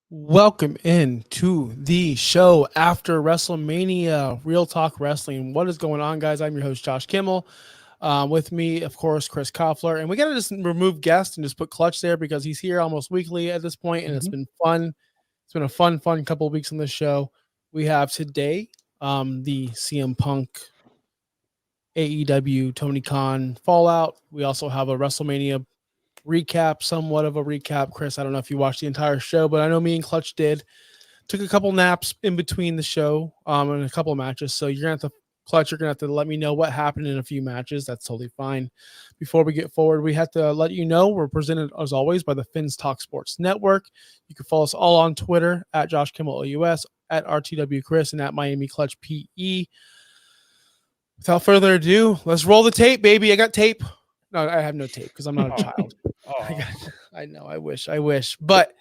Welcome in to the show after Wrestlemania, Real Talk Wrestling. What is going on, guys? I'm your host, Josh Kimmel. With me, of course, Chris Koffler. And we got to just remove guest and just put Clutch there because he's here almost weekly at this point, and it's been fun. It's been a fun couple of weeks on this show. We have today the CM Punk, AEW, Tony Khan Fallout. We also have a WrestleMania recap, somewhat of a recap. Chris, I don't know if you watched the entire show, but I know me and Clutch did. Took a couple naps in between the show and a couple of matches. So you're going to have to, Clutch, you're going to have to let me know what happened in a few matches. That's totally fine. Before we get forward, we have to let you know we're presented, as always, by the Finns Talk Sports Network. You can follow us all on Twitter at Josh Kimmel OUS, at RTW Chris, and at Miami Clutch PE. Without further ado, let's roll the tape, baby. I got tape. No, I have no tape because I'm not a child. I know. I wish. But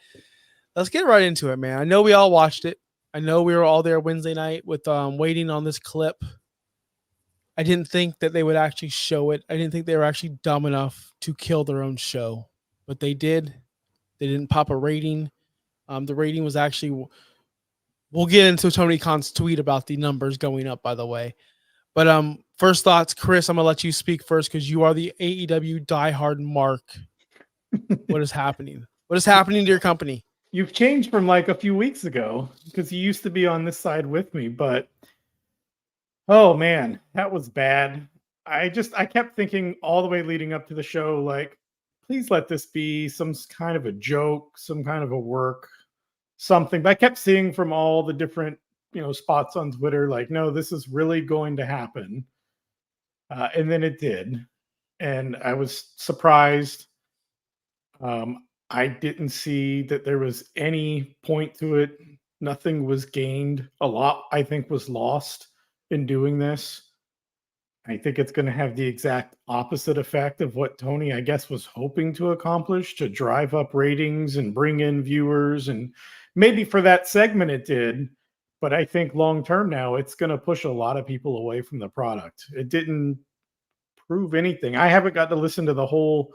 let's get right into it, man. I know we all watched it. I know we were all there Wednesday night with waiting on this clip. I didn't think that they would actually show it. I didn't think they were actually dumb enough to kill their own show, but they did. They didn't pop a rating. The rating was actually. We'll get into Tony Khan's tweet about the numbers going up, by the way. But first thoughts, Chris, I'm going to let you speak first because you are the AEW diehard mark. What is happening? What is happening to your company? You've changed from like a few weeks ago because you used to be on this side with me, but oh man, that was bad. I kept thinking all the way leading up to the show, like, please let this be some kind of a joke, some kind of a work, something. But I kept seeing from all the different spots on Twitter, like, no, this is really going to happen. And then it did. And I was surprised. I didn't see that there was any point to it. Nothing was gained. A lot, I think, was lost in doing this. I think it's going to have the exact opposite effect of what Tony, I guess, was hoping to accomplish, to drive up ratings and bring in viewers. And maybe for that segment it did. But I think long term now, it's going to push a lot of people away from the product. It didn't prove anything. I haven't got to listen to the whole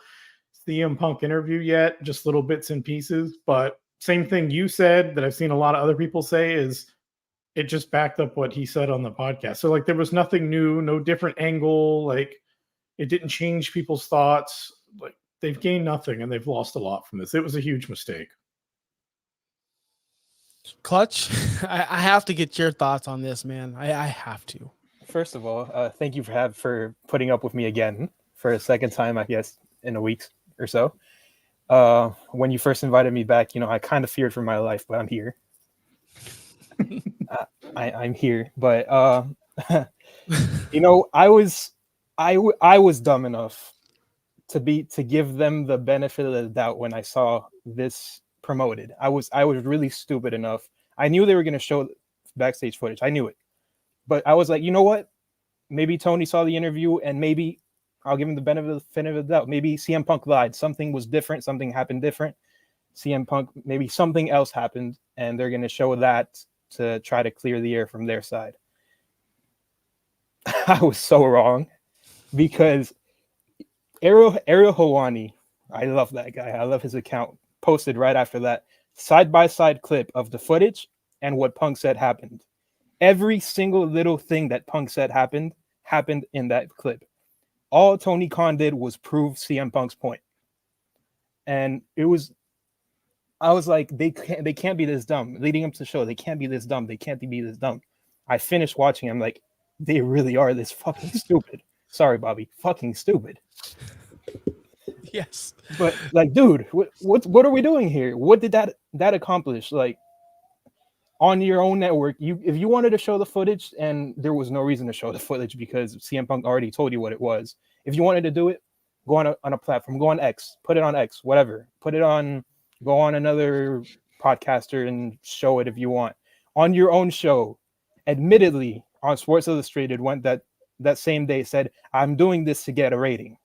CM Punk interview yet, just little bits and pieces. But same thing you said that I've seen a lot of other people say is it just backed up what he said on the podcast. So like there was nothing new, no different angle. Like it didn't change people's thoughts. Like they've gained nothing and they've lost a lot from this. It was a huge mistake. Clutch, I have to get your thoughts on this, man. I have to. First of all, thank you for putting up with me again for a second time, I guess, in a week or so. When you first invited me back, I kind of feared for my life, but I'm here. I'm here, but I was dumb enough to give them the benefit of the doubt when I saw this promoted. I was really stupid enough. I knew they were going to show backstage footage. I knew it, but I was like, you know what? Maybe Tony saw the interview, and maybe I'll give him the benefit of the doubt. Maybe CM Punk lied. Something was different. Something happened different. CM Punk, maybe something else happened, and they're going to show that to try to clear the air from their side. I was so wrong because Ariel Helwani, I love that guy. I love his account. Posted right after that side-by-side clip of the footage and what Punk said happened. Every single little thing that Punk said happened in that clip. All Tony Khan did was prove CM Punk's point. And I was like, they can't be this dumb. Leading up to the show, they can't be this dumb. They can't be this dumb. I finished watching. I'm like, they really are this fucking stupid. Sorry, Bobby. Fucking stupid. Yes. But like, dude, what are we doing here? What did that accomplish? Like, on your own network, if you wanted to show the footage, and there was no reason to show the footage because CM Punk already told you what it was. If you wanted to do it, go on a platform, go on X, put it on X, whatever. Go on another podcaster and show it if you want. On your own show, admittedly, on Sports Illustrated, went that same day, said, I'm doing this to get a rating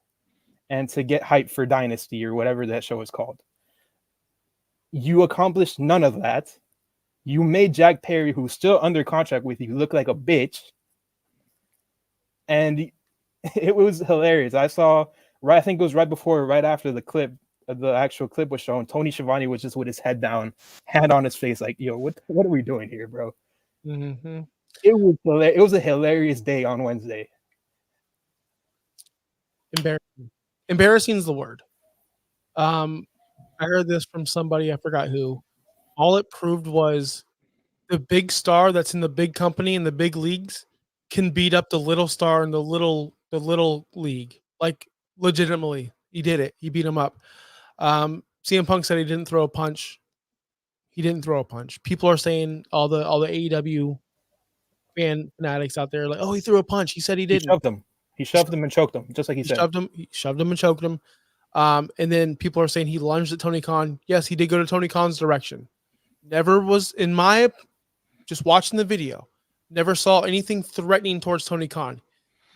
and to get hype for Dynasty or whatever that show is called. You accomplished none of that. You made Jack Perry, who's still under contract with you, look like a bitch. And it was hilarious. I think it was right after the clip the actual clip was shown, Tony Schiavone was just with his head down, hand on his face, like, yo, what are we doing here, bro? Mm-hmm. It was a hilarious day on Wednesday. Embarrassing. Embarrassing is the word. I heard this from somebody, I forgot who. All it proved was the big star that's in the big company in the big leagues can beat up the little star in the little league. Like legitimately, he did it. He beat him up. CM Punk said he didn't throw a punch. He didn't throw a punch. People are saying all the AEW fanatics out there like, oh, he threw a punch. He said he He didn't. shoved him. He shoved him and choked him, just like he said. He shoved him and choked him. And then people are saying he lunged at Tony Khan. Yes, he did go to Tony Khan's direction. Never was, in my, just watching the video, never saw anything threatening towards Tony Khan.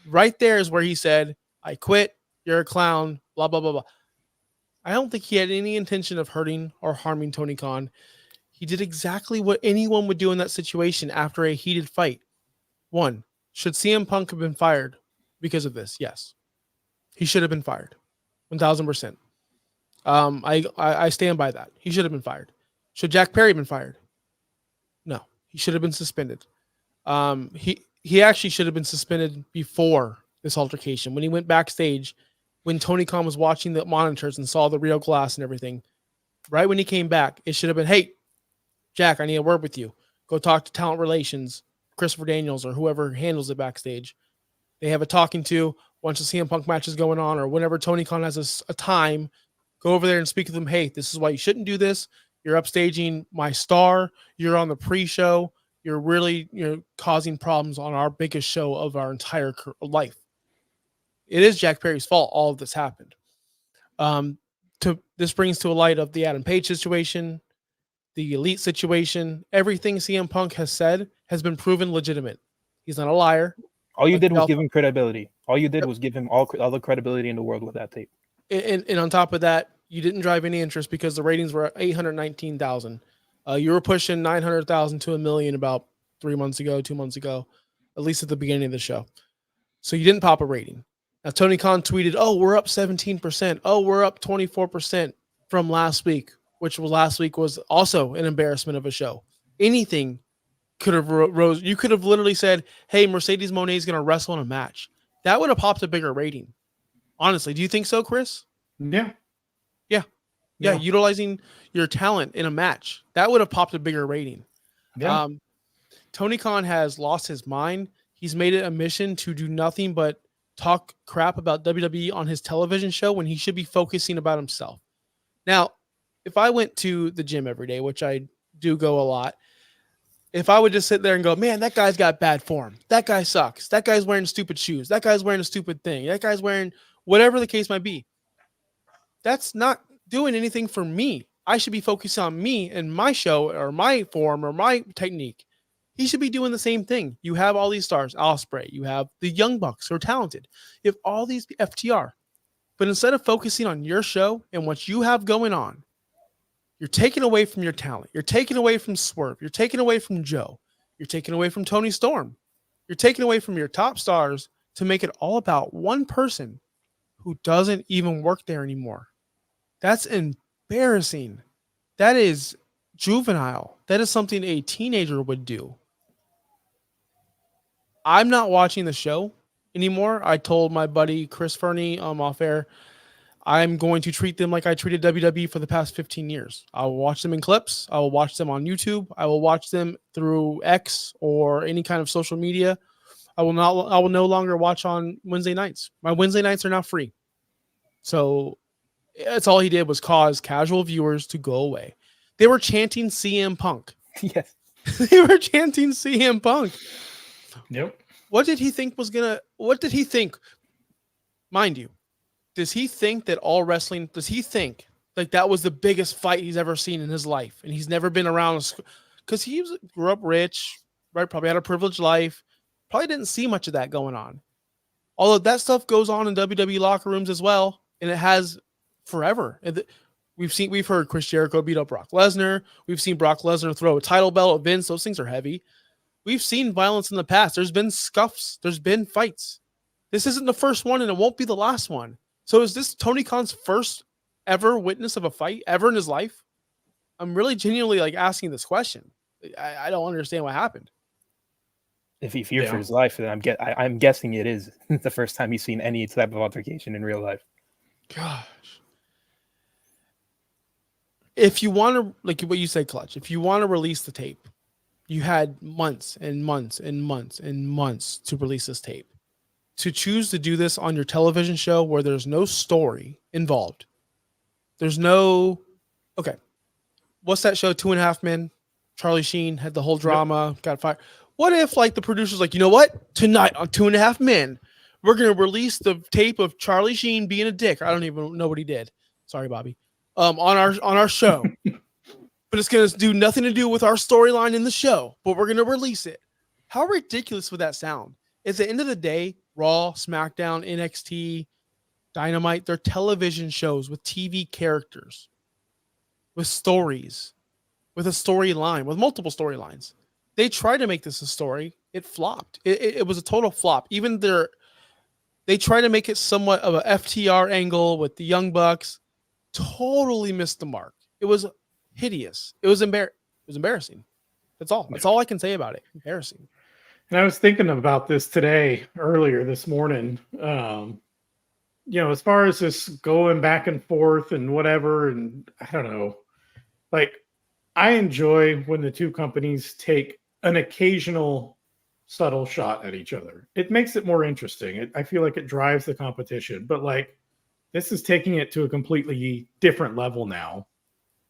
Right there is where he said, I quit. You're a clown. Blah, blah, blah, blah. I don't think he had any intention of hurting or harming Tony Khan. He did exactly what anyone would do in that situation after a heated fight. One, should CM Punk have been fired because of this? Yes. He should have been fired. 1,000%. I stand by that. He should have been fired. Should Jack Perry have been fired? No. He should have been suspended. He actually should have been suspended before this altercation. When he went backstage, when Tony Khan was watching the monitors and saw the real glass and everything, right when he came back, it should have been, hey, Jack, I need a word with you. Go talk to talent relations, Christopher Daniels or whoever handles it backstage. They have a talking to once the CM Punk match is going on or whenever Tony Khan has a time, go over there and speak to them. Hey, this is why you shouldn't do this. You're upstaging my star. You're on the pre-show. You're really causing problems on our biggest show of our entire life. It is Jack Perry's fault all of this happened. This brings to a light of the Adam Page situation, the Elite situation. Everything CM Punk has said has been proven legitimate. He's not a liar. All you did was give him credibility. All you did was give him all the credibility in the world with that tape. And on top of that, you didn't drive any interest because the ratings were 819,000. You were pushing 900,000 to 1 million about 2 months ago, at least at the beginning of the show. So you didn't pop a rating. Now, Tony Khan tweeted, oh, we're up 17%. Oh, we're up 24% from last week, which was last week was also an embarrassment of a show. Anything could have rose. You could have literally said, hey, Mercedes Moné is going to wrestle in a match. That would have popped a bigger rating. Honestly, do you think so, Chris? Yeah. Yeah, utilizing your talent in a match. That would have popped a bigger rating. Yeah. Tony Khan has lost his mind. He's made it a mission to do nothing but talk crap about WWE on his television show when he should be focusing about himself. Now, if I went to the gym every day, which I do go a lot, if I would just sit there and go, man, that guy's got bad form. That guy sucks. That guy's wearing stupid shoes. That guy's wearing a stupid thing. That guy's wearing whatever the case might be. That's not doing anything for me. I should be focusing on me and my show or my form or my technique. He should be doing the same thing. You have all these stars, Ospreay. You have the Young Bucks who are talented. You have all these FTR. But instead of focusing on your show and what you have going on, you're taking away from your talent. You're taking away from Swerve. You're taking away from Joe. You're taking away from Tony Storm. You're taking away from your top stars to make it all about one person who doesn't even work there anymore. That's embarrassing. That is juvenile. That is something a teenager would do. I'm not watching the show anymore. I told my buddy Chris Fernie off air, I'm going to treat them like I treated WWE for the past 15 years. I will watch them in clips. I will watch them on YouTube. I will watch them through X or any kind of social media. I will no longer watch on Wednesday nights. My Wednesday nights are now free. So that's all he did was cause casual viewers to go away. They were chanting CM Punk. Yes. They were chanting CM Punk. Yep. What did he think? Mind you, does he think that all wrestling, does he think like that was the biggest fight he's ever seen in his life? And he's never been around because he grew up rich, right? Probably had a privileged life. Probably didn't see much of that going on. Although that stuff goes on in WWE locker rooms as well. And it has forever. We've heard Chris Jericho beat up Brock Lesnar. We've seen Brock Lesnar throw a title belt at Vince. Those things are heavy. We've seen violence in the past. There's been scuffs. There's been fights. This isn't the first one, and it won't be the last one. So is this Tony Khan's first ever witness of a fight ever in his life? I'm really genuinely like asking this question. I don't understand what happened. If he feared for Yeah. his life, then I'm guessing it is the first time he's seen any type of altercation in real life. Gosh. If you want to, like what you said, Clutch, if you want to release the tape, you had months and months and months and months to release this tape. To choose to do this on your television show where there's no story involved. There's no, okay. What's that show? 2.5 Men. Charlie Sheen had the whole drama, got fired. What if like the producer's like, you know what? Tonight on 2.5 Men, we're going to release the tape of Charlie Sheen being a dick. I don't even know what he did. Sorry, Bobby. On our show. But it's going to do nothing to do with our storyline in the show, but we're going to release it. How ridiculous would that sound? At the end of the day, Raw, SmackDown, NXT, Dynamite, they're television shows with TV characters, with stories, with a storyline, with multiple storylines. They tried to make this a story. It flopped. It was a total flop. Even they tried to make it somewhat of a FTR angle with the Young Bucks. Totally missed the mark. It was hideous. It was embarrassing. That's all. That's all I can say about it. Embarrassing. And I was thinking about this today, earlier this morning. As far as this going back and forth and whatever, and I don't know, like I enjoy when the two companies take an occasional subtle shot at each other. It makes it more interesting. I feel like it drives the competition, but like this is taking it to a completely different level now,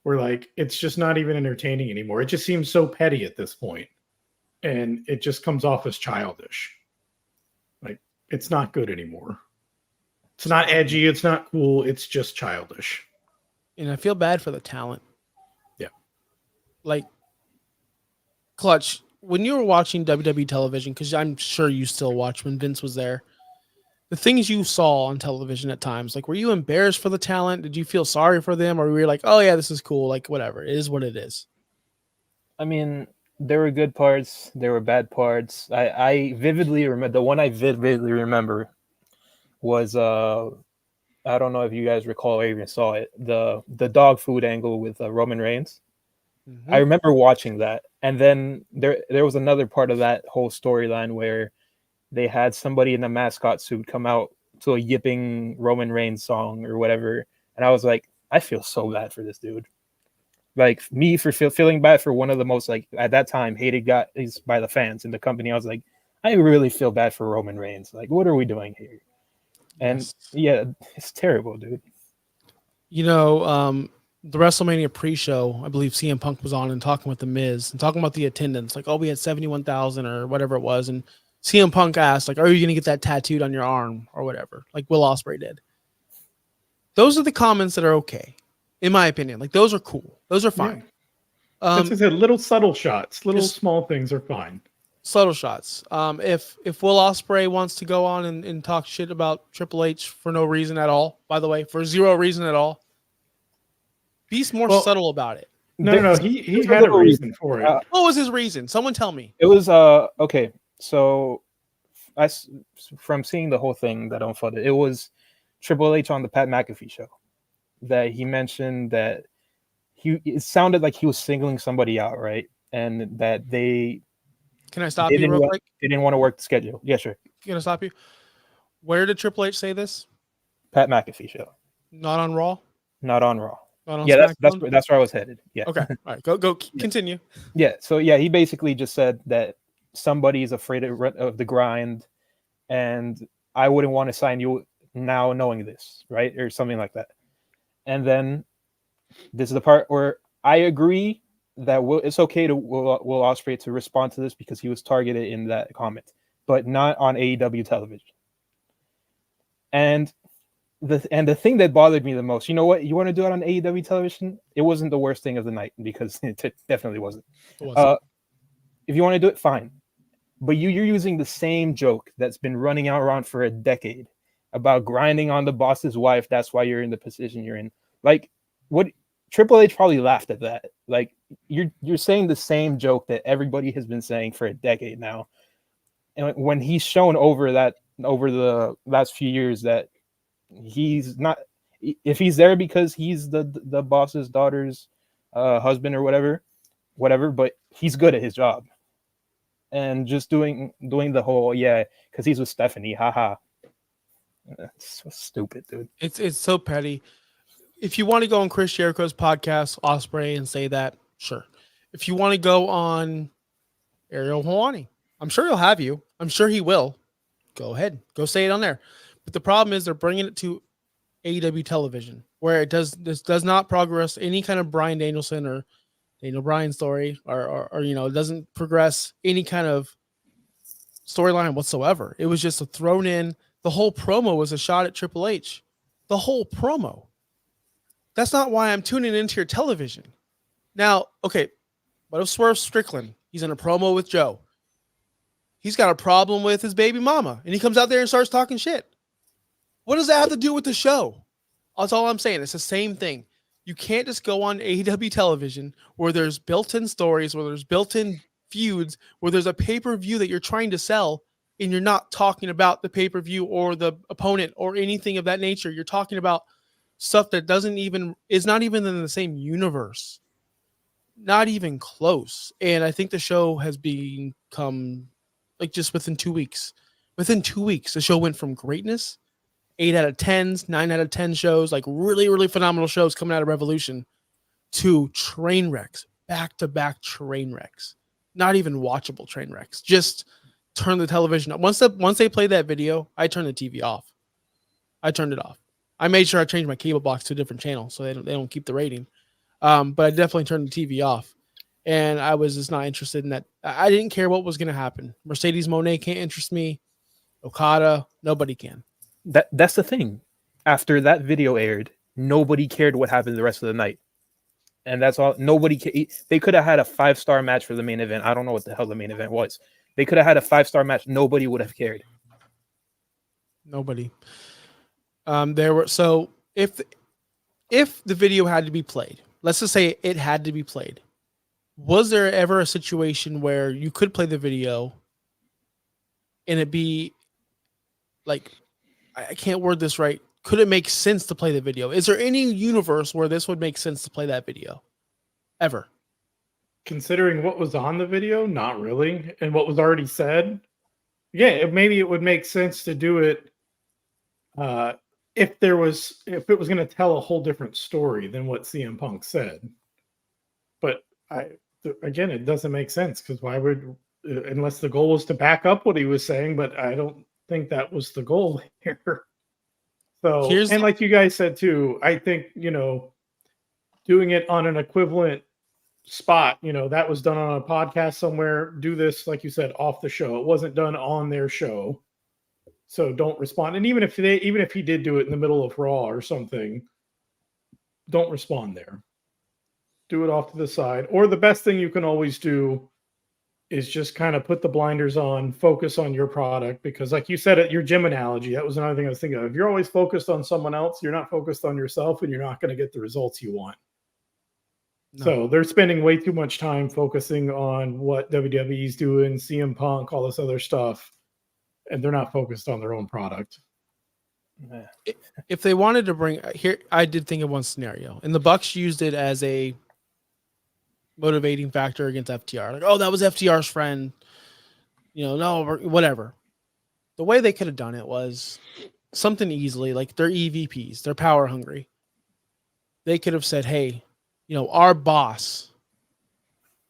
where like it's just not even entertaining anymore. It just seems so petty at this point, and it just comes off as childish. Like it's not good anymore. It's not edgy. It's not cool. It's just childish. And I feel bad for the talent. Yeah. Like, Clutch, when you were watching WWE television, because I'm sure you still watch when Vince was there, the things you saw on television at times, like, were you embarrassed for the talent? Did you feel sorry for them? Or were you like, oh, yeah, this is cool. Like, whatever. It is what it is. I mean, there were good parts. There were bad parts. I vividly remember, the one I vividly remember was, I don't know if you guys recall or even saw it, the dog food angle with Roman Reigns. Mm-hmm. I remember watching that. And then there was another part of that whole storyline where they had somebody in a mascot suit come out to a yipping Roman Reigns song or whatever. And I was like, I feel so bad for this dude. Like me for feeling bad for one of the most, like at that time, hated guys by the fans in the company. I was like, I really feel bad for Roman Reigns. Like, what are we doing here? And Yes. yeah, it's terrible, dude. You know, the WrestleMania pre-show, I believe CM Punk was on and talking with The Miz and talking about the attendance. Like, oh, we had 71,000 or whatever it was. And CM Punk asked, like, are you going to get that tattooed on your arm or whatever? Like Will Ospreay did. Those are the comments that are okay, in my opinion. Like, those are cool. Those are fine. As I said, little subtle shots, little just- small things are fine. Subtle shots. If Will Ospreay wants to go on and talk shit about Triple H for no reason at all, by the way, for zero reason at all, be more subtle about it. No, he had a reason for it. What was his reason? Someone tell me. It was okay. So, from seeing the whole thing that unfolded, it was Triple H on the Pat McAfee show that he mentioned that it sounded like he was singling somebody out, right? And that they. Can I stop you real quick? They didn't want to work the schedule. Yeah, sure. Can I stop you? Where did Triple H say this? Pat McAfee show. Not on Raw? Not on Raw. Not on yeah, SmackDown? that's where I was headed. Yeah. Okay. All right. Go. Continue. Yeah. So yeah, he basically just said that somebody is afraid of the grind, and I wouldn't want to sign you now knowing this, right, or something like that. And then this is the part where I agree that it's okay to Will Ospreay to respond to this because he was targeted in that comment, but not on AEW television. And the thing that bothered me the most, you know what? You want to do it on AEW television? It wasn't the worst thing of the night because it definitely wasn't. If you want to do it, fine. But you're using the same joke that's been running around for a decade about grinding on the boss's wife. That's why you're in the position you're in. Like, what? Triple H probably laughed at that. Like, you're saying the same joke that everybody has been saying for a decade now. And when he's shown over the last few years that he's not, If he's there because he's the boss's daughter's husband or whatever, but he's good at his job. And just doing the whole because he's with Stephanie, haha. It's so stupid, dude. It's so petty. If you want to go on Chris Jericho's podcast, Osprey, and say that, sure. If you want to go on Ariel Helwani, I'm sure he'll have you. I'm sure he will. Go ahead. Go say it on there. But the problem is they're bringing it to AEW television, where this does not progress any kind of Bryan Danielson or Daniel Bryan story, or it doesn't progress any kind of storyline whatsoever. It was just a thrown in. The whole promo was a shot at Triple H. The whole promo. That's not why I'm tuning into your television. Now, okay, what if Swerve Strickland? He's in a promo with Joe. He's got a problem with his baby mama, and he comes out there and starts talking shit. What does that have to do with the show? That's all I'm saying. It's the same thing. You can't just go on AEW television where there's built-in stories, where there's built-in feuds, where there's a pay-per-view that you're trying to sell, and you're not talking about the pay-per-view or the opponent or anything of that nature. You're talking about stuff that is not even in the same universe. Not even close. And I think the show has become like just within 2 weeks. Within 2 weeks, the show went from greatness, 8 out of 10s, 9 out of 10 shows, like really, really phenomenal shows coming out of Revolution, to train wrecks, back-to-back train wrecks. Not even watchable train wrecks. Just turn the television off. Once they play that video, I turn the TV off. I turned it off. I made sure I changed my cable box to a different channel so they don't keep the rating. But I definitely turned the TV off. And I was just not interested in that. I didn't care what was going to happen. Mercedes Moné can't interest me. Okada, nobody can. That's the thing. After that video aired, nobody cared what happened the rest of the night. And that's all. They could have had a 5-star match for the main event. I don't know what the hell the main event was. They could have had a 5-star match. Nobody would have cared. Nobody. If the video had to be played, let's just say it had to be played, was there ever a situation where you could play the video and it be like, I can't word this right, could it make sense to play the video? Is there any universe where this would make sense to play that video? Ever? Considering what was on the video, not really. And what was already said, maybe it would make sense to do it if it was going to tell a whole different story than what CM Punk said. But again, it doesn't make sense, because why would, unless the goal was to back up what he was saying, but I don't think that was the goal here. So, like you guys said too, I think, doing it on an equivalent spot, that was done on a podcast somewhere. Do this, like you said, off the show. It wasn't done on their show. So don't respond. And even if he did do it in the middle of Raw or something, don't respond there. Do it off to the side. Or the best thing you can always do is just kind of put the blinders on, focus on your product. Because like you said at your gym analogy, that was another thing I was thinking of. If you're always focused on someone else, you're not focused on yourself, and you're not going to get the results you want. No. So they're spending way too much time focusing on what WWE's doing, CM Punk, all this other stuff, and they're not focused on their own product. If they wanted to bring here, I did think of one scenario, and the Bucks used it as a motivating factor against FTR. Like, oh, that was FTR's friend. No, whatever. The way they could have done it was something easily, like they're EVPs, they're power hungry. They could have said, hey, our boss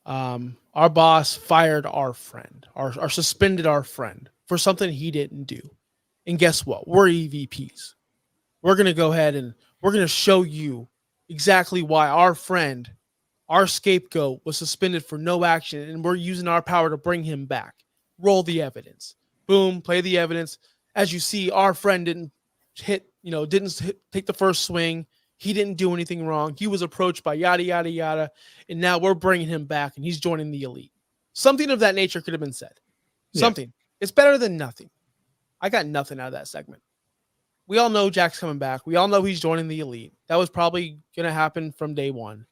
fired our friend, or suspended our friend for something he didn't do. And guess what? We're EVPs. We're going to go ahead and we're going to show you exactly why our friend, our scapegoat, was suspended for no action, and we're using our power to bring him back. Roll the evidence. Boom, play the evidence. As you see, our friend didn't take the first swing. He didn't do anything wrong. He was approached by yada, yada, yada. And now we're bringing him back, and he's joining the elite. Something of that nature could have been said. Something. Yeah. It's better than nothing. I got nothing out of that segment. We all know Jack's coming back. We all know he's joining the elite. That was probably going to happen from day one.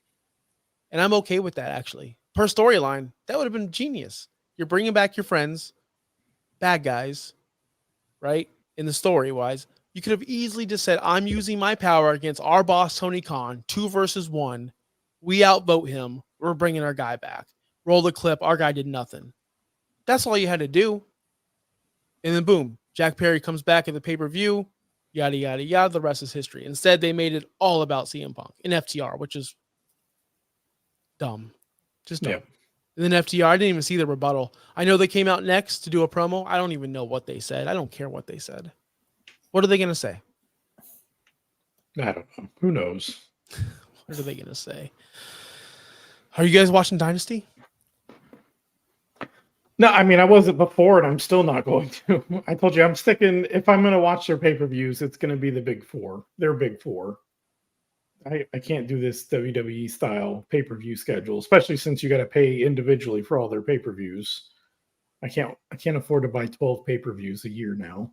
And I'm okay with that, actually. Per storyline, that would have been genius. You're bringing back your friends, bad guys, right? In the story-wise. You could have easily just said, I'm using my power against our boss, Tony Khan, 2 versus 1. We outvote him. We're bringing our guy back. Roll the clip. Our guy did nothing. That's all you had to do. And then boom, Jack Perry comes back at the pay-per-view, yada, yada, yada. The rest is history. Instead, they made it all about CM Punk and FTR, which is dumb. Just dumb. Yep. And then FTR, I didn't even see the rebuttal. I know they came out next to do a promo. I don't even know what they said. I don't care what they said. What are they going to say? I don't know. Who knows? What are they going to say? Are you guys watching Dynasty? No, I mean, I wasn't before, and I'm still not going to. I told you I'm sticking. If I'm going to watch their pay-per-views, it's going to be the big four. Their big four. I can't do this WWE style pay-per-view schedule, especially since you got to pay individually for all their pay-per-views. I can't afford to buy 12 pay-per-views a year now.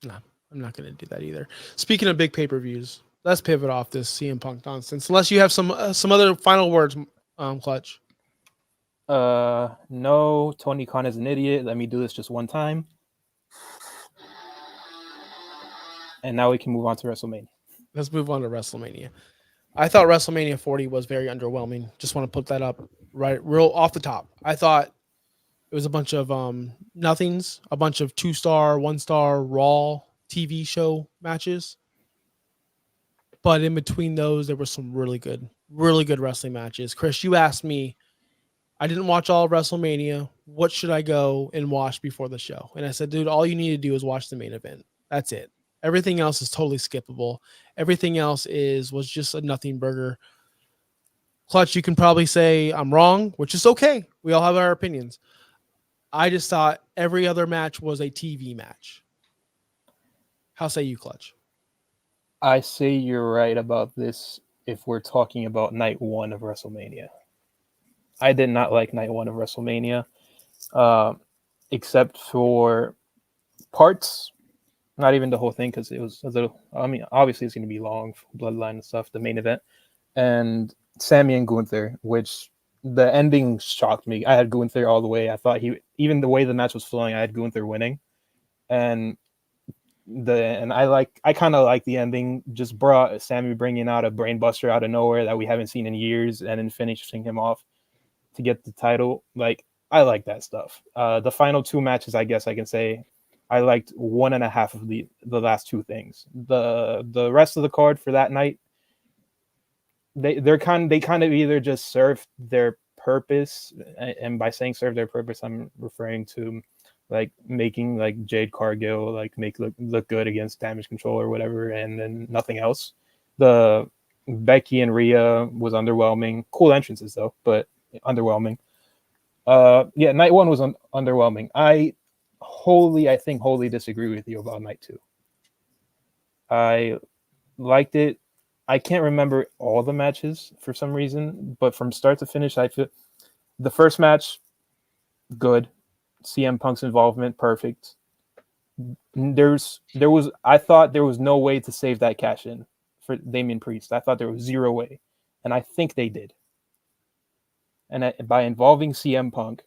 No, I'm not going to do that either. Speaking of big pay-per-views, let's pivot off this CM Punk nonsense. Unless you have some other final words, Clutch. No, Tony Khan is an idiot. Let me do this just one time. And now we can move on to WrestleMania. Let's move on to WrestleMania. I thought WrestleMania 40 was very underwhelming. Just want to put that up right real off the top. I thought it was a bunch of nothings, a bunch of 2-star, 1-star Raw TV show matches. But in between those, there were some really good wrestling matches. Chris, you asked me, I didn't watch all of WrestleMania. What should I go and watch before the show? And I said, dude, all you need to do is watch the main event. That's it. Everything else is totally skippable. Everything else was just a nothing burger. Clutch, you can probably say I'm wrong, which is okay. We all have our opinions. I just thought every other match was a TV match. How say you, Clutch? I say you're right about this if we're talking about night one of WrestleMania. I did not like night one of WrestleMania, except for parts. Not even the whole thing, because it was a little. I mean, obviously it's going to be long, Bloodline and stuff, the main event, and Sammy and Gunther, which the ending shocked me. I had Gunther all the way. I thought even the way the match was flowing, I had Gunther winning, and I kind of like the ending. Just brought Sammy bringing out a brainbuster out of nowhere that we haven't seen in years, and then finishing him off to get the title. Like, I like that stuff. The final 2 matches, I guess I can say. I liked 1.5 of the last 2 things. The rest of the card for that night, they kind of either just served their purpose, and by saying serve their purpose, I'm referring to like making like Jade Cargill like make look good against Damage Control or whatever, and then nothing else. The Becky and Rhea was underwhelming. Cool entrances though, but underwhelming. Yeah, night 1 was underwhelming. I think wholly disagree with you about night 2. I liked it. I can't remember all the matches for some reason, but from start to finish, I feel the first match good. CM Punk's involvement perfect. I thought there was no way to save that cash in for Damian Priest. I thought there was 0 way, and I think they did. And by involving CM Punk,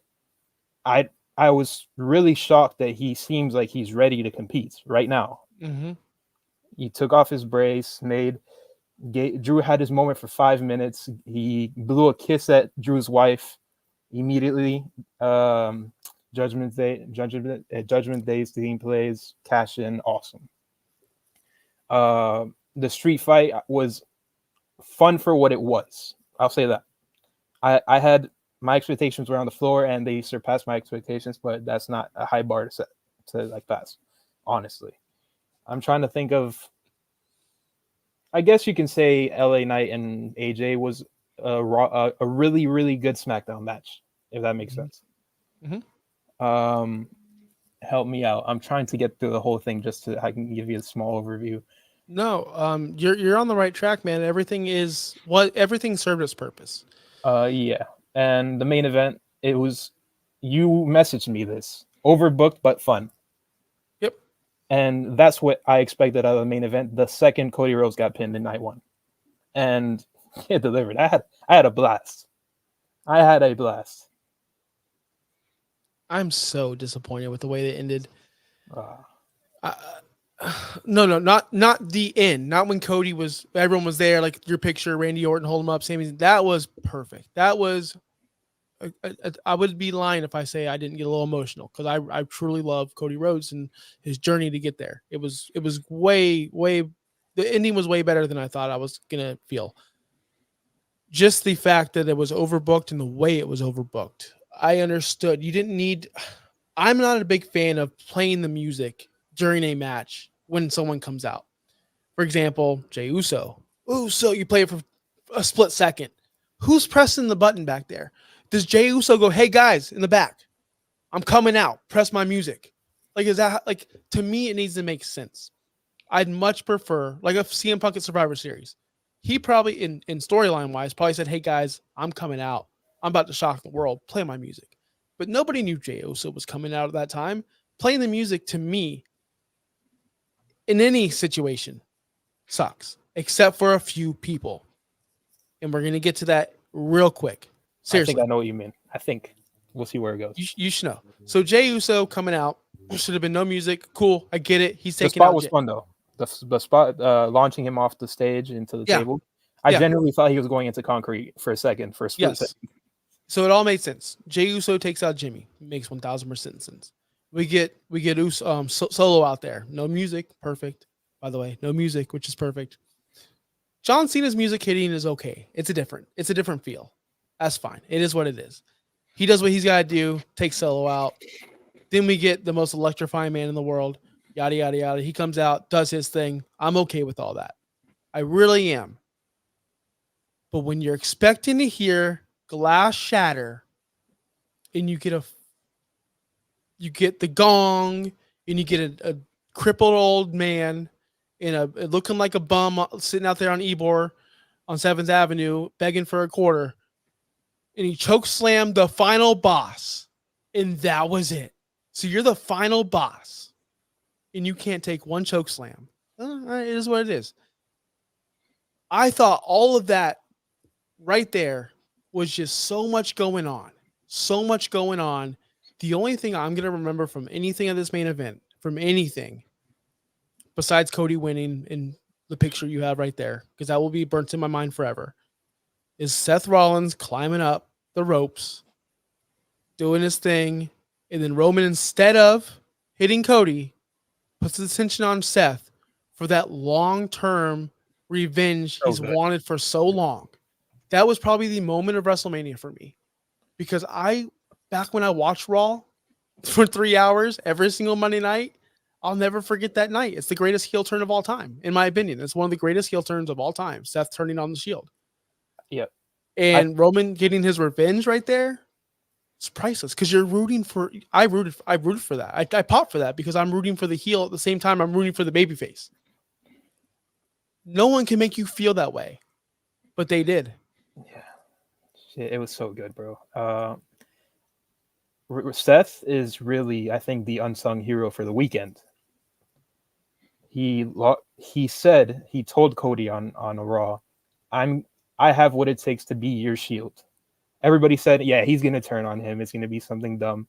I was really shocked that he seems like he's ready to compete right now. Mm-hmm. He took off his brace, Drew had his moment for 5 minutes. He blew a kiss at Drew's wife immediately. Judgment Day's team plays, cash in, awesome. The street fight was fun for what it was. I'll say that. I had my expectations were on the floor, and they surpassed my expectations, but that's not a high bar to like pass. Honestly, I'm trying to think of. I guess you can say LA Knight and AJ was a really, really good SmackDown match, if that makes sense. Mm-hmm. Help me out. I'm trying to get through the whole thing just so I can give you a small overview. No, you're on the right track, man. Everything served its purpose. Yeah. And the main event, it was, you messaged me this, overbooked but fun. Yep. And that's what I expected out of the main event. The second Cody Rhodes got pinned in night 1, and it delivered. I had a blast. I'm so disappointed with the way they ended. No, not the end. Not when Cody was. Everyone was there. Like your picture, Randy Orton hold him up. Sami. That was perfect. That was. I would be lying if I say I didn't get a little emotional because I truly love Cody Rhodes and his journey to get there. It was way. The ending was way better than I thought I was gonna feel. Just the fact that it was overbooked and the way it was overbooked. I understood. You didn't need. I'm not a big fan of playing the music during a match when someone comes out. For example, Jey Uso. Uso, you play it for a split second. Who's pressing the button back there? Does Jey Uso go, hey guys, in the back, I'm coming out, press my music? Like, is that like, to me, it needs to make sense. I'd much prefer, like a CM Punk at Survivor Series. He probably, in storyline wise, probably said, hey guys, I'm coming out. I'm about to shock the world. Play my music. But nobody knew Jey Uso was coming out at that time. Playing the music, to me, in any situation, sucks, except for a few people. And we're going to get to that real quick. Seriously. I think I know what you mean. I think we'll see where it goes. You should know. So Jey Uso coming out. There should have been no music. Cool. I get it. He's taking the spot out was fun, though. The spot launching him off the stage into the table. I genuinely thought he was going into concrete for a second, for a split second. So it all made sense. Jey Uso takes out Jimmy. Makes 1,000% sense. We get Uso, Solo out there. No music. Perfect. By the way, no music, which is perfect. John Cena's music hitting is okay. It's a different feel. That's fine. It is what it is. He does what he's got to do. Takes Solo out. Then we get the most electrifying man in the world. Yada, yada, yada. He comes out, does his thing. I'm okay with all that. I really am. But when you're expecting to hear glass shatter and you get the gong and you get a crippled old man in looking like a bum sitting out there on Ybor on 7th Avenue begging for a quarter, and he choke slammed the final boss, and that was it. So you're the final boss and you can't take one choke slam. It is what it is. I thought all of that right there was just so much going on. So much going on. The only thing I'm going to remember from anything of this main event, from anything, besides Cody winning in the picture you have right there, because that will be burnt in my mind forever, is Seth Rollins climbing up the ropes, doing his thing, and then Roman, instead of hitting Cody, puts the attention on Seth for that long-term revenge he's wanted for so long. That was probably the moment of WrestleMania for me, because back when I watched Raw for 3 hours every single Monday night, I'll never forget that night. It's the greatest heel turn of all time, in my opinion. It's one of the greatest heel turns of all time. Seth turning on the Shield. Yeah. And Roman getting his revenge right there, it's priceless, because you're rooting for. I rooted for that. I popped for that because I'm rooting for the heel at the same time I'm rooting for the babyface. No one can make you feel that way, but they did. Yeah, it was so good, bro. Seth is really, I think, the unsung hero for the weekend. He told Cody on a Raw, I have what it takes to be your Shield. Everybody said, yeah, he's going to turn on him. It's going to be something dumb.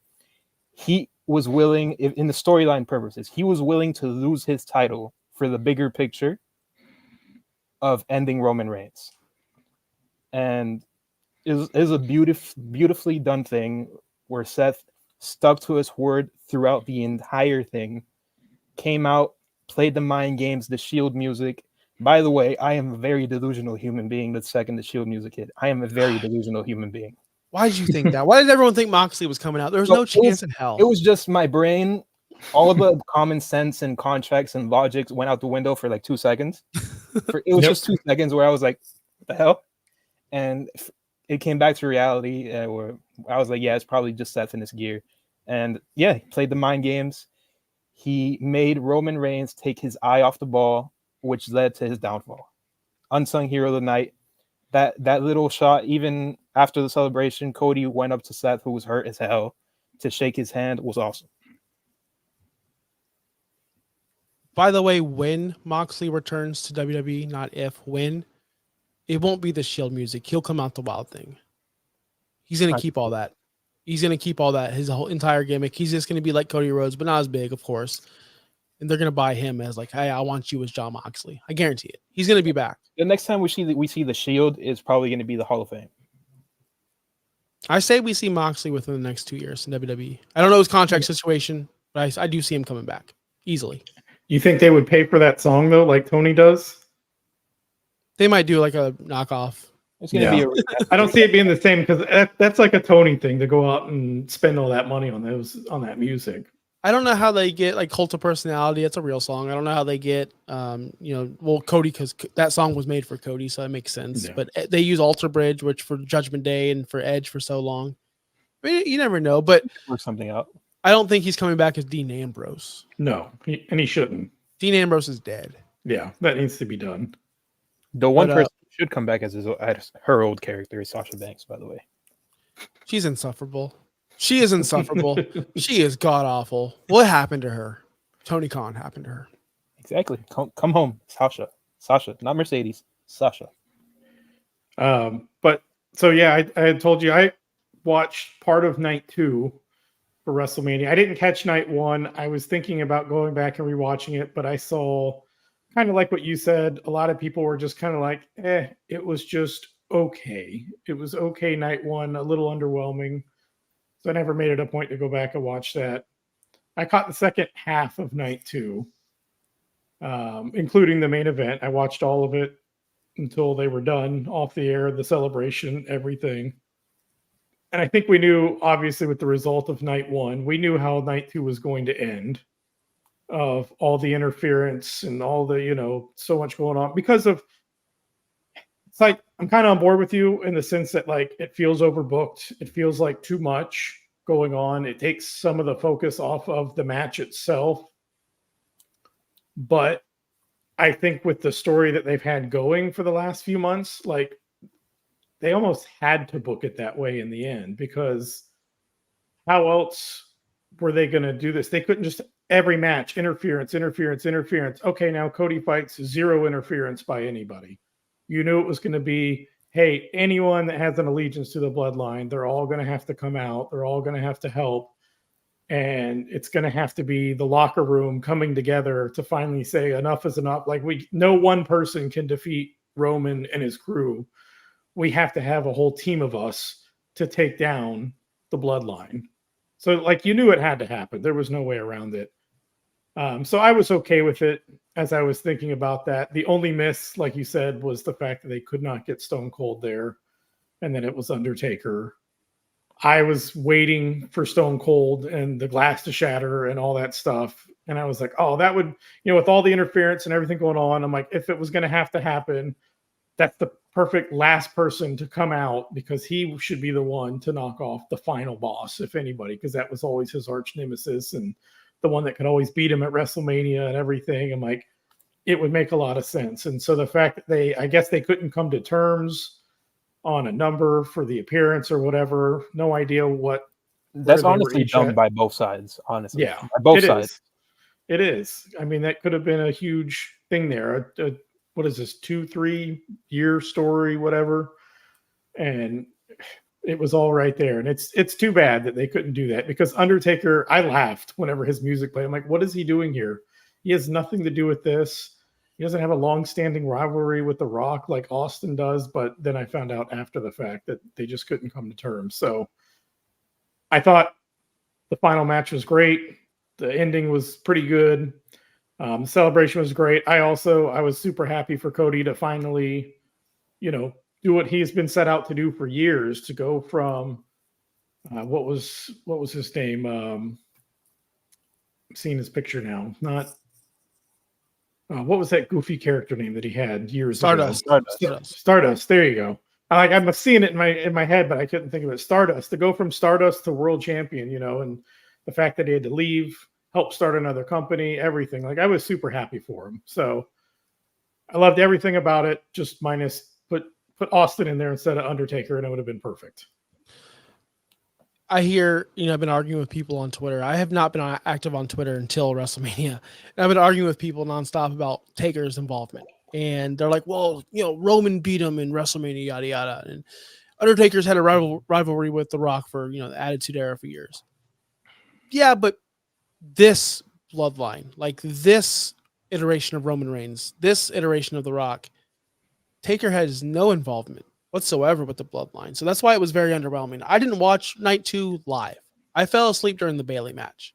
He was willing, in the storyline purposes, he was willing to lose his title for the bigger picture of ending Roman Reigns. And it is a beautifully done thing where Seth stuck to his word throughout the entire thing, came out, played the mind games, the Shield music. By the way, I am a very delusional human being the second the Shield music hit. I am a very delusional human being. Why did you think that? Why did everyone think Moxley was coming out? There was no chance in hell. It was just my brain. All of the common sense and contracts and logics went out the window for like 2 seconds. It was just 2 seconds where I was like, what the hell? And it came back to reality where I was like, yeah, it's probably just Seth in his gear. And yeah, he played the mind games. He made Roman Reigns take his eye off the ball, which led to his downfall. Unsung hero of the night. That little shot, even after the celebration, Cody went up to Seth, who was hurt as hell, to shake his hand, was awesome. By the way, when Moxley returns to WWE, not if, when, it won't be the Shield music. He'll come out the Wild Thing. He's going to keep all that. He's going to keep all that, his whole entire gimmick. He's just going to be like Cody Rhodes, but not as big, of course. and they're gonna buy him as like, hey, I want you as Jon Moxley. I guarantee it. He's gonna be back. The next time we see the Shield is probably going to be the Hall of Fame. I say we see Moxley within the next 2 years in WWE. I don't know his contract situation, but I do see him coming back easily. You think they would pay for that song though, like Tony does? They might do like a knockoff. It's going to Yeah. be I don't see it being the same because that's like a Tony thing to go out and spend all that money on that music. I don't know how they get like Cult of Personality. It's a real song. I don't know how they get, Cody, because that song was made for Cody, so that makes sense. Yeah. But they use Alter Bridge, which for Judgment Day and for Edge for so long. I mean, you never know, but work something out. I don't think he's coming back as Dean Ambrose. No, he shouldn't. Dean Ambrose is dead. Yeah, that needs to be done. The one But, person who should come back as her old character is Sasha Banks, by the way. She's insufferable. She is insufferable. She is god awful. What happened to her? Tony Khan happened to her. Exactly. Come home, Sasha. Sasha, not Mercedes. Sasha. But so yeah, I had told you I watched part of night 2 for WrestleMania. I didn't catch night 1. I was thinking about going back and rewatching it, but I saw kind of like what you said. A lot of people were just kind of like, it was just okay. It was okay night 1, a little underwhelming. So I never made it a point to go back and watch that. I caught the second half of night 2, including the main event. I watched all of it until they were done off the air, the celebration, everything. And I think we knew, obviously, with the result of night 1, we knew how night 2 was going to end, of all the interference and all the, so much going on because of, it's like, I'm kind of on board with you in the sense that like, it feels overbooked. It feels like too much going on. It takes some of the focus off of the match itself. But I think with the story that they've had going for the last few months, like they almost had to book it that way in the end, because how else were they going to do this? They couldn't just every match interference. Okay, now Cody fights 0 interference by anybody. You knew it was going to be, hey, anyone that has an allegiance to the bloodline, they're all going to have to come out. They're all going to have to help. And it's going to have to be the locker room coming together to finally say enough is enough. Like no one person can defeat Roman and his crew. We have to have a whole team of us to take down the bloodline. So like you knew it had to happen. There was no way around it. So I was okay with it as I was thinking about that. The only miss, like you said, was the fact that they could not get Stone Cold there, and then it was Undertaker. I was waiting for Stone Cold and the glass to shatter and all that stuff. And I was like, oh, that would, with all the interference and everything going on, I'm like, if it was going to have to happen, that's the perfect last person to come out, because he should be the one to knock off the final boss, if anybody, because that was always his arch nemesis and the one that could always beat him at WrestleMania and everything. I'm like, it would make a lot of sense. And so the fact that I guess they couldn't come to terms on a number for the appearance or whatever, no idea what. That's honestly dumb by both sides, honestly. Yeah, by both sides. It is. I mean, that could have been a huge thing there. What is this, 2-3 year story, whatever. And it was all right there. And it's too bad that they couldn't do that, because Undertaker, I laughed whenever his music played. I'm like, what is he doing here? He has nothing to do with this. He doesn't have a long-standing rivalry with The Rock like Austin does. But then I found out after the fact that they just couldn't come to terms. So I thought the final match was great. The ending was pretty good. The celebration was great. I was super happy for Cody to finally, do what he's been set out to do for years, to go from what was his name? I'm seeing his picture now. Not what was that goofy character name that he had years ago? Stardust. There you go. I'm seeing it in my head, but I couldn't think of it. Stardust. To go from Stardust to world champion, and the fact that he had to leave, help start another company, everything. Like, I was super happy for him. So I loved everything about it, just minus put Austin in there instead of Undertaker, and it would have been perfect. I hear, I've been arguing with people on Twitter. I have not been active on Twitter until WrestleMania. And I've been arguing with people nonstop about Taker's involvement. And they're like, well, Roman beat him in WrestleMania, yada, yada. And Undertaker's had a rivalry with The Rock for, the Attitude Era for years. Yeah, but this bloodline, like this iteration of Roman Reigns, this iteration of The Rock, Taker has no involvement whatsoever with the bloodline. So that's why it was very underwhelming. I didn't watch night 2 live. I fell asleep during the Bailey match.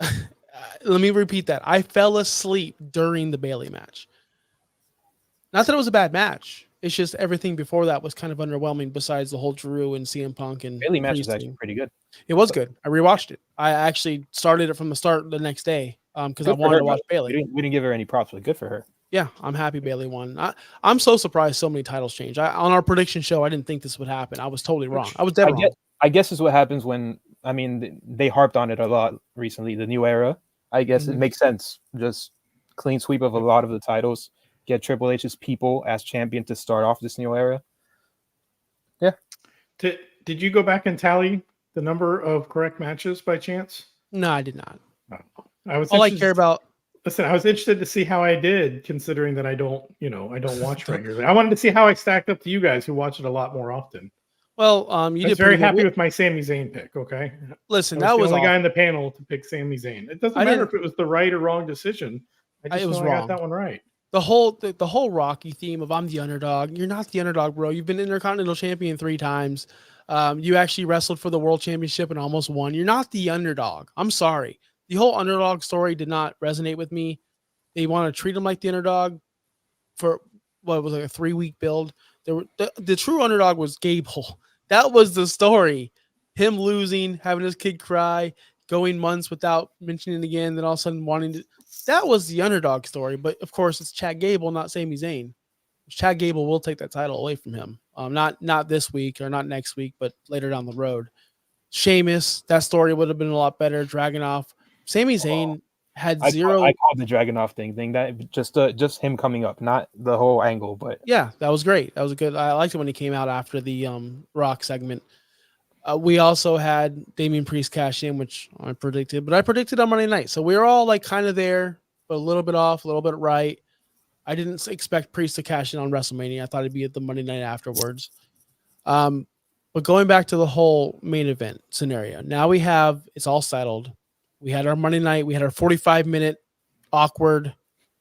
Let me repeat that. I fell asleep during the Bailey match. Not that it was a bad match. It's just everything before that was kind of underwhelming besides the whole Drew and CM Punk and Bailey match is Priest actually thing. pretty good. It was good. I rewatched it. I actually started it from the start the next day because I Good for wanted her, to watch though. Bailey. We didn't give her any props, but good for her. Yeah, I'm happy Bailey won. I'm so surprised so many titles changed. On our prediction show, I didn't think this would happen. I was totally wrong. I was dead wrong. I guess is what happens when, I mean, they harped on it a lot recently, the new era. I guess it makes sense. Just clean sweep of a lot of the titles. Get Triple H's people as champion to start off this new era. Yeah. Did you go back and tally the number of correct matches by chance? No, I did not. I was all I care about. Listen, I was interested to see how I did, considering that I don't watch regularly. I wanted to see how I stacked up to you guys who watch it a lot more often. Well, I was very happy with my Sami Zayn pick. Okay, listen, that was the only guy in the panel to pick Sami Zayn. It doesn't matter if it was the right or wrong decision. I got that one right. The whole Rocky theme of I'm the underdog. You're not the underdog, bro. You've been Intercontinental Champion 3 times. You actually wrestled for the World Championship and almost won. You're not the underdog. I'm sorry. The whole underdog story did not resonate with me. They want to treat him like the underdog for what was like a 3-week build. The true underdog was Gable. That was the story. Him losing, having his kid cry, going months without mentioning it again, then all of a sudden wanting to. That was the underdog story. But of course, it's Chad Gable, not Sami Zayn. Chad Gable will take that title away from him. Not this week or not next week, but later down the road. Sheamus, that story would have been a lot better. Dragunov. Sami Zayn had zero. I called the Dragunov thing that just him coming up, not the whole angle. But yeah, that was great. That was good. I liked it when he came out after the Rock segment. We also had Damian Priest cash in, which I predicted, but I predicted on Monday night. So we were all like kind of there, but a little bit off, a little bit right. I didn't expect Priest to cash in on WrestleMania. I thought it'd be at the Monday night afterwards. But going back to the whole main event scenario, now it's all settled. We had our Monday night. We had our 45-minute awkward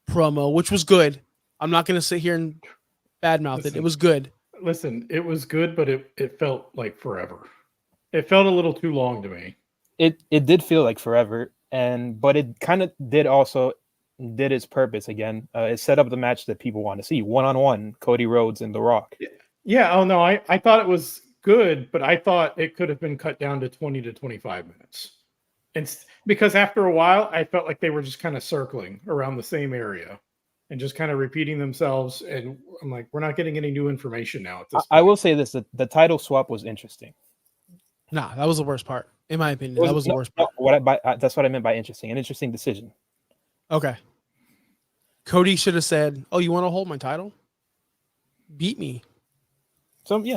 promo, which was good. I'm not going to sit here and badmouth it. It was good. Listen, it was good, but it felt like forever. It felt a little too long to me. It did feel like forever, but it kind of did its purpose again. It set up the match that people want to see, one-on-one, Cody Rhodes and The Rock. Yeah. Oh no, I thought it was good, but I thought it could have been cut down to 20 to 25 minutes. And because after a while, I felt like they were just kind of circling around the same area and just kind of repeating themselves. And I'm like, we're not getting any new information now at this point. I will say this, the title swap was interesting. Nah, that was the worst part. In my opinion, that was the worst part. That's what I meant by interesting. An interesting decision. Okay. Cody should have said, "Oh, you want to hold my title? Beat me." So yeah,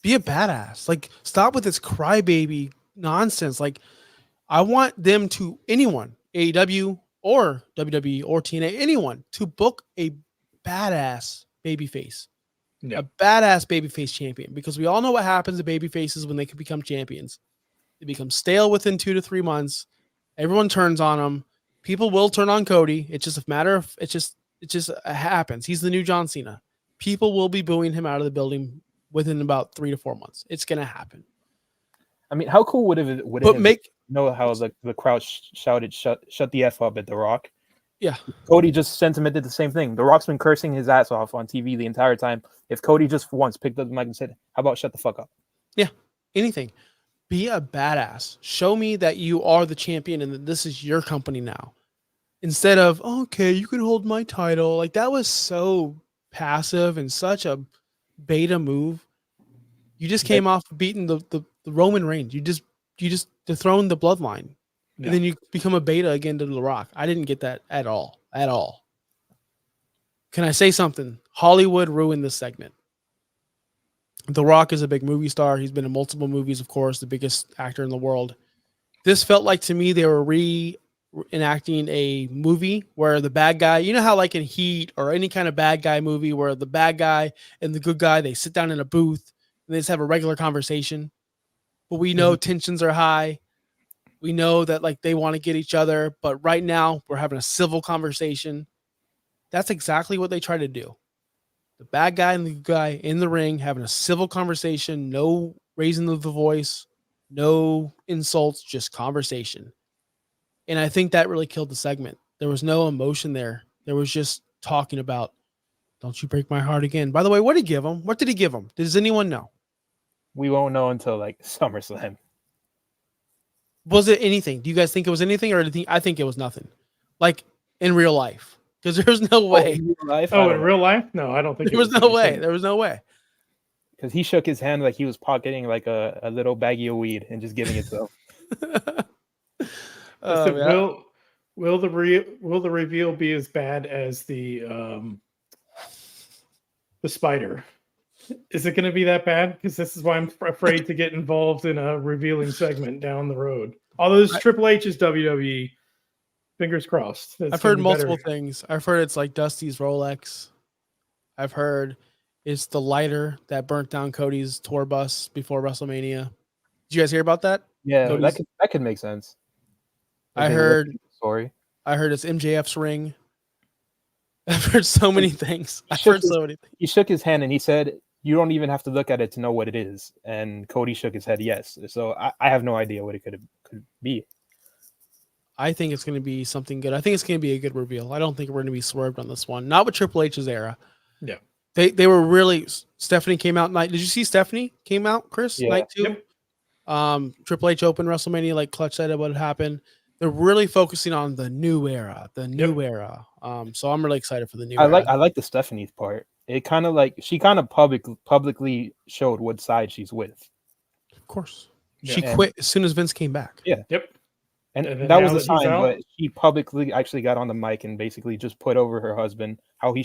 be a badass. Like, stop with this crybaby nonsense. Like, I want them to anyone, AEW or WWE or TNA, anyone to book a badass babyface. Yeah. A badass babyface champion, because we all know what happens to babyfaces when they can become champions. They become stale within 2 to 3 months. Everyone turns on them. People will turn on Cody. It's just a matter of it just happens. He's the new John Cena. People will be booing him out of the building within about 3 to 4 months. It's gonna happen. I mean, how cool would it know how the crowd shouted shut the F up at The Rock? Yeah. Cody just sentiment did the same thing. The Rock's been cursing his ass off on TV the entire time. If Cody just once picked up the mic and said, "How about shut the fuck up?" Yeah. Anything. Be a badass. Show me that you are the champion and that this is your company now. Instead of, okay, you can hold my title. Like, that was so passive and such a beta move. You just came off beating the Roman Reigns. You just dethroned the bloodline. Yeah. And then you become a beta again to The Rock. I didn't get that at all. At all. Can I say something? Hollywood ruined this segment. The Rock is a big movie star. He's been in multiple movies, of course, the biggest actor in the world. This felt like, to me, they were reenacting a movie where the bad guy, you know how like in Heat or any kind of bad guy movie where the bad guy and the good guy, they sit down in a booth and they just have a regular conversation. But we know tensions are high. We know that like they want to get each other, but right now we're having a civil conversation. That's exactly what they try to do. The bad guy and the good guy in the ring having a civil conversation, no raising of the voice, no insults, just conversation. And I think that really killed the segment. There was no emotion there. There was just talking about, don't you break my heart again. By the way, what did he give him? What did he give him? Does anyone know? We won't know until like SummerSlam. Was it anything? Do you guys think it was anything, or I think it was nothing? Like in real life, because there's no way. In real life? Oh, in real life? No, I don't think There was no way. There was no way. Because he shook his hand like he was pocketing like a little baggie of weed and just giving it to him. Will the reveal be as bad as the spider? Is it going to be that bad? Because this is why I'm afraid to get involved in a revealing segment down the road. Although this Triple H is WWE, fingers crossed. I've heard multiple things. I've heard it's like Dusty's Rolex. I've heard it's the lighter that burnt down Cody's tour bus before WrestleMania. Did you guys hear about that? Yeah, that could make sense. I heard sorry. I heard it's MJF's ring. I've heard so many things. He shook his hand and he said, "You don't even have to look at it to know what it is." And Cody shook his head yes. So I have no idea what it could be. I think it's going to be something good. I think it's going to be a good reveal. I don't think we're going to be swerved on this one. Not with Triple H's era. Yeah. They were really. Stephanie came out night. Did you see Stephanie came out, Chris? Yeah. Night 2. Yep. Triple H opened WrestleMania like Clutch said what had happened. They're really focusing on the new era. Era. So I'm really excited for the new era. I like the Stephanie part. It kind of like she kind of publicly showed what side she's with. Of course. Yeah. She quit as soon as Vince came back. Yeah. Yep. And that was the sign, but she publicly actually got on the mic and basically just put over her husband how she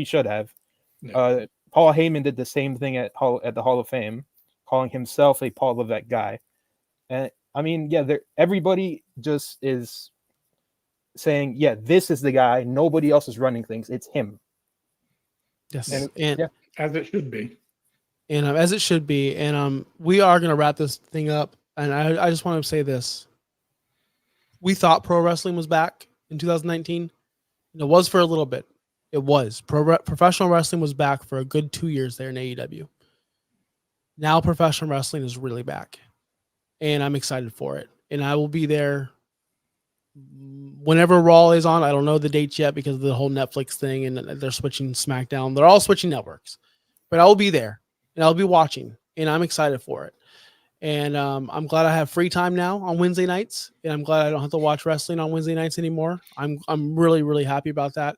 should have. Yeah. Paul Heyman did the same thing at the Hall of Fame, calling himself a Paul Levesque guy. And I mean, yeah, everybody just is saying, yeah, this is the guy. Nobody else is running things. It's him. Yes, and yeah, as it should be. And as it should be. And we are going to wrap this thing up. And I just want to say this. We thought pro wrestling was back in 2019. And it was for a little bit. It was. Professional wrestling was back for a good 2 years there in AEW. Now professional wrestling is really back. And I'm excited for it. And I will be there whenever Raw is on. I don't know the dates yet because of the whole Netflix thing and they're switching SmackDown. They're all switching networks. But I will be there and I'll be watching. And I'm excited for it. And I'm glad I have free time now on Wednesday nights. And I'm glad I don't have to watch wrestling on Wednesday nights anymore. I'm really, really happy about that.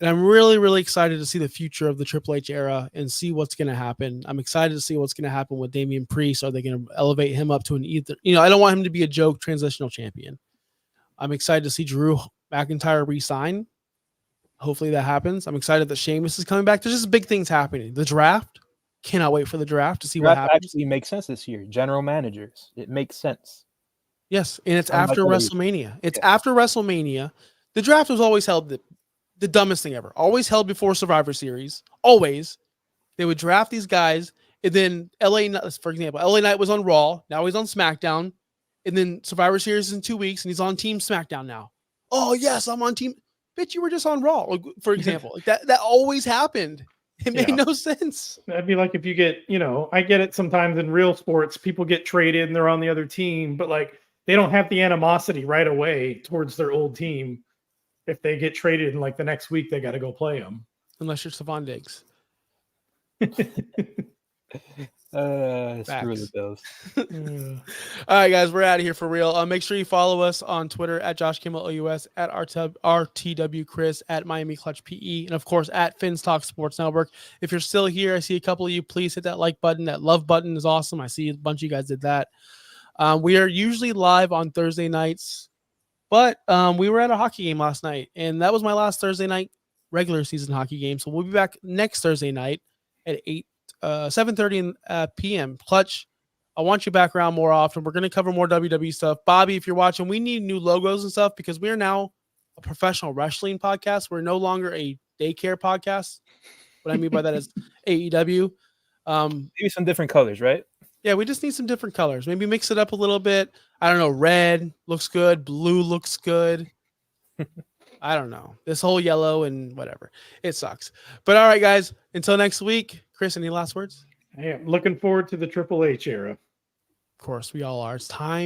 And I'm really, really excited to see the future of the Triple H era and see what's going to happen. I'm excited to see what's going to happen with Damian Priest. Are they going to elevate him up to an either? I don't want him to be a joke transitional champion. I'm excited to see Drew McIntyre re-sign. Hopefully that happens. I'm excited that Sheamus is coming back. There's just big things happening. The draft. Cannot wait for the draft to see what happens. Actually makes sense this year. General managers. It makes sense. Yes, and it's after WrestleMania. It's after WrestleMania. The draft was always held the dumbest thing ever. Always held before Survivor Series. Always. They would draft these guys, and then for example, LA Knight was on Raw. Now he's on SmackDown. And then Survivor Series is in 2 weeks, and he's on Team SmackDown now. Oh, yes, I'm on Team. Bitch, you were just on Raw, for example. That always happened. It made no sense. That'd be like if you get, I get it sometimes in real sports, people get traded and they're on the other team, but like they don't have the animosity right away towards their old team. If they get traded and like the next week, they got to go play them. Unless you're Savon Diggs. Screw the Bills. All right, guys, we're out of here for real. Make sure you follow us on Twitter at Josh Kimmel OUS, at RTW Chris, at Miami Clutch PE, and of course at Fins Talk Sports Network. If you're still here, I see a couple of you. Please hit that like button. That love button is awesome. I see a bunch of you guys did that. We are usually live on Thursday nights, but we were at a hockey game last night, and that was my last Thursday night regular season hockey game. So we'll be back next Thursday night at 7:30 p.m. Clutch, I want you back around more often. We're going to cover more WWE stuff. Bobby, if you're watching, we need new logos and stuff because we are now a professional wrestling podcast. We're no longer a daycare podcast. What I mean by that is AEW. Maybe some different colors, right? Yeah, we just need some different colors. Maybe mix it up a little bit. I don't know. Red looks good. Blue looks good. I don't know. This whole yellow and whatever. It sucks. But all right, guys. Until next week. Chris, any last words? Hey, I'm looking forward to the Triple H era. Of course, we all are. It's time